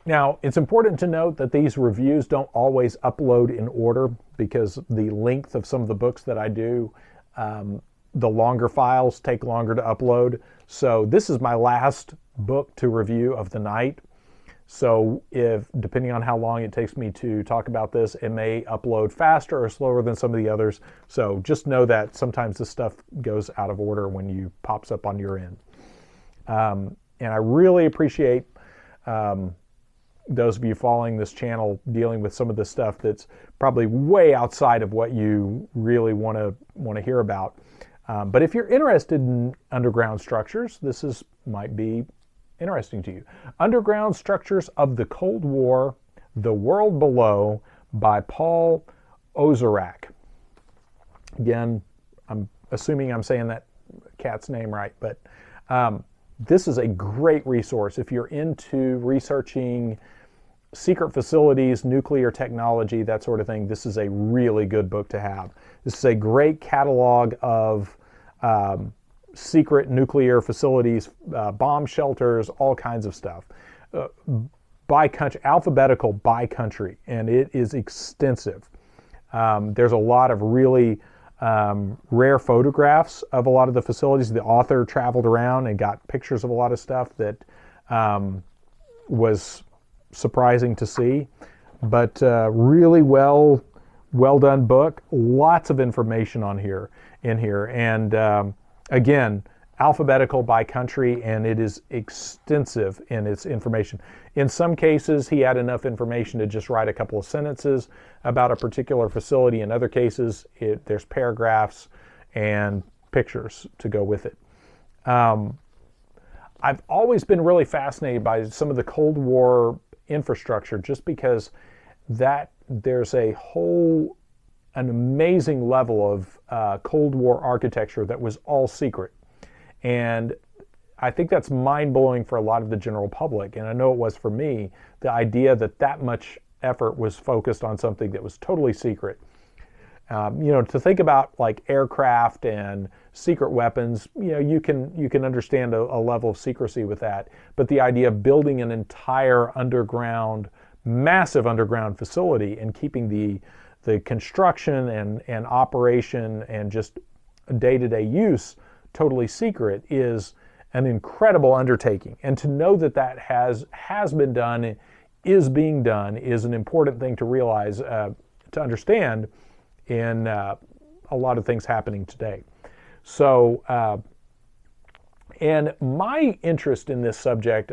Now, it's important to note that these reviews don't always upload in order because the length of some of the books that I do, the longer files take longer to upload. So this is my last book to review of the night. So if, depending on how long it takes me to talk about this, it may upload faster or slower than some of the others. So just know that sometimes this stuff goes out of order when you pops up on your end. And I really appreciate those of you following this channel dealing with some of the stuff that's probably way outside of what you really want to hear about. But if you're interested in underground structures, this might be interesting to you. Underground Structures of the Cold War, The World Below by Paul Ozorak. Again, I'm assuming I'm saying that cat's name right, but this is a great resource if you're into researching secret facilities, nuclear technology, that sort of thing. This is a really good book to have. This is a great catalog of secret nuclear facilities, bomb shelters, all kinds of stuff. By country, alphabetical by country, and it is extensive. There's a lot of really rare photographs of a lot of the facilities. The author traveled around and got pictures of a lot of stuff that was surprising to see, but really well done book. Lots of information in here, and again, alphabetical by country, and it is extensive in its information. In some cases, he had enough information to just write a couple of sentences about a particular facility. In other cases, there's paragraphs and pictures to go with it. I've always been really fascinated by some of the Cold War infrastructure, just because there's an amazing level of Cold War architecture that was all secret. And I think that's mind-blowing for a lot of the general public, and I know it was for me, the idea that much effort was focused on something that was totally secret. To think about like aircraft and secret weapons, you can understand a level of secrecy with that, but the idea of building an entire massive underground facility and keeping the construction and operation and just day-to-day use totally secret is an incredible undertaking. And to know that has been done, is being done, is an important thing to realize, to understand in a lot of things happening today. So, and my interest in this subject,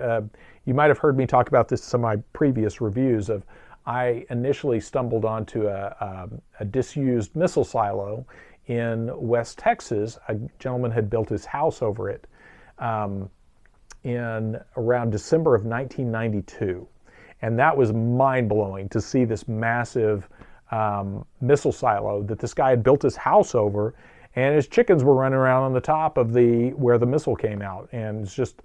you might have heard me talk about this in some of my previous reviews of, I initially stumbled onto a disused missile silo in West Texas. A gentleman had built his house over it in around December of 1992. And that was mind-blowing to see this massive missile silo that this guy had built his house over, and his chickens were running around on the top of where the missile came out. And it's just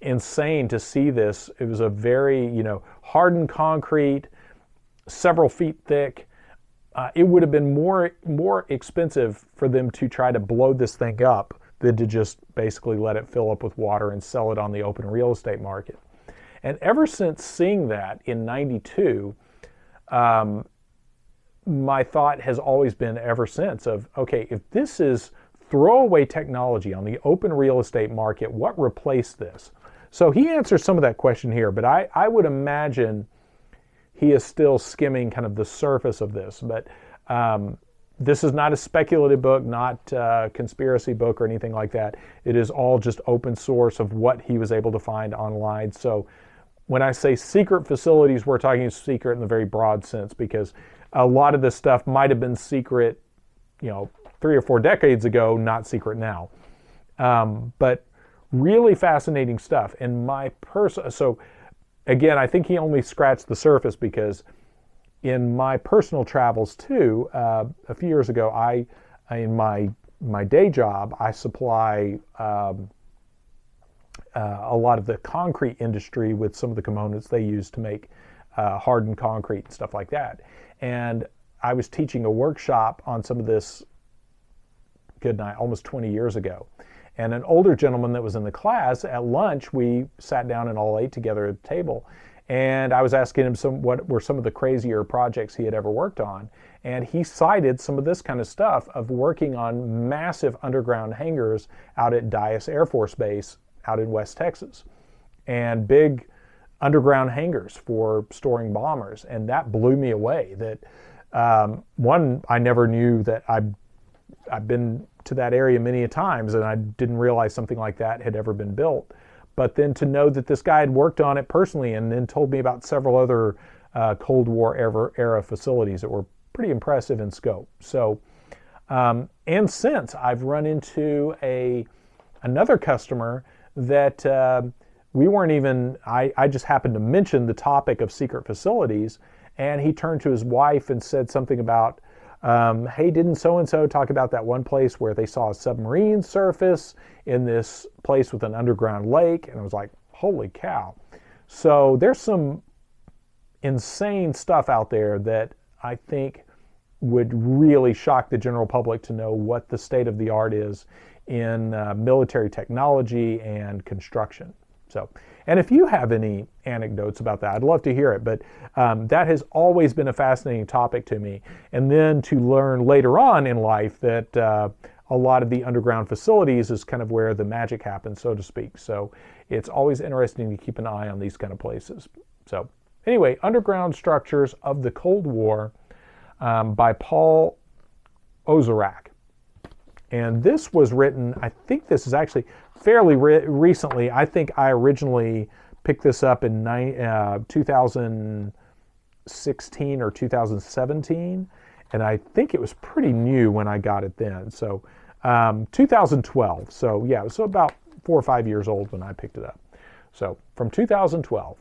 insane to see this. It was a very, hardened concrete, several feet thick. It would have been more expensive for them to try to blow this thing up than to just basically let it fill up with water and sell it on the open real estate market. And ever since seeing that in 92, my thought has always been ever since of, okay, if this is throwaway technology on the open real estate market, what replaced this? So he answers some of that question here, but I would imagine he is still skimming kind of the surface of this. But this is not a speculative book, not a conspiracy book or anything like that. It is all just open source of what he was able to find online. So when I say secret facilities, we're talking secret in the very broad sense, because a lot of this stuff might have been secret, 3 or 4 decades ago, not secret now. But really fascinating stuff. And so again, I think he only scratched the surface, because in my personal travels too, a few years ago, in my day job, I supply a lot of the concrete industry with some of the components they use to make hardened concrete and stuff like that. And I was teaching a workshop on some of this, good night, almost 20 years ago. And an older gentleman that was in the class, at lunch, we sat down and all ate together at the table. And I was asking him what were some of the crazier projects he had ever worked on. And he cited some of this kind of stuff of working on massive underground hangars out at Dyess Air Force Base out in West Texas, and big underground hangars for storing bombers. And that blew me away. That one, I never knew that I've been to that area many times, and I didn't realize something like that had ever been built. But then to know that this guy had worked on it personally and then told me about several other Cold War era facilities that were pretty impressive in scope. So, and since I've run into another customer that we weren't even, I just happened to mention the topic of secret facilities, and he turned to his wife and said something about, hey, didn't so-and-so talk about that one place where they saw a submarine surface in this place with an underground lake? And I was like, holy cow. So there's some insane stuff out there that I think would really shock the general public to know what the state of the art is in military technology and construction. So, and if you have any anecdotes about that, I'd love to hear it. But that has always been a fascinating topic to me. And then to learn later on in life that a lot of the underground facilities is kind of where the magic happens, so to speak. So it's always interesting to keep an eye on these kind of places. So anyway, Underground Structures of the Cold War by Paul Ozorak. And this was written, I think this is actually fairly recently. I think I originally picked this up in 2016 or 2017. And I think it was pretty new when I got it then. So 2012. So yeah, so about 4 or 5 years old when I picked it up. So from 2012.